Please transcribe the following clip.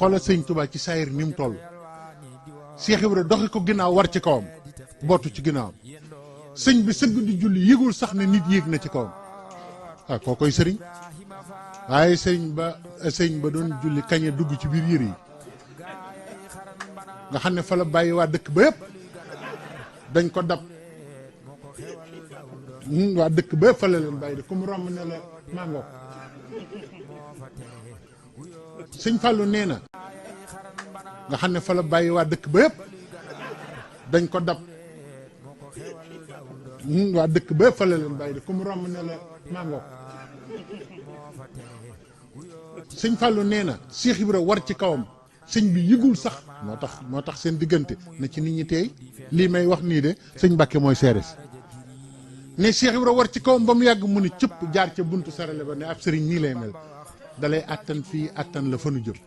xoolal sëñ Tuubaa ci saayir ni mu toll Cheikh Ibra doxi ko ginnaaw war ci kawam bootu ci ginnaawam sëñ bi sëgg di julli yëgul sax ne nit yéeg na ci kawam ah koo koy sëriñ waaye sëñ ba doon julli kañe dugg ci biir yére yi nga xam ne fa la bàyyi waa dëkk ba yëpp dañ ko dab waa dëkk ba yëpp fa la leen bàyyi de ku mu romb ne la màngoo sëñ Fallou nee na nga xam ne fa la bàyyi waa dëkk ba yëpp dañ ko dab waa dëkk ba yëpp fa la leen bàyyi de ku mu romb ne la màngoo sëñ Fallou nee na Cheikh Ibra war ci kawam sëñ bi yëgul sax moo tax seen diggante na ci nit ñi tey lii may wax nii de sëñ Mbàkke mooy seere si ne Cheikh Ibra war ci kawam ba mu yàgg mu ne cëpp jaar ca buntu sarale ba ne ab sëriñ nii lay mel dalay attan fii attan la fa nu jëm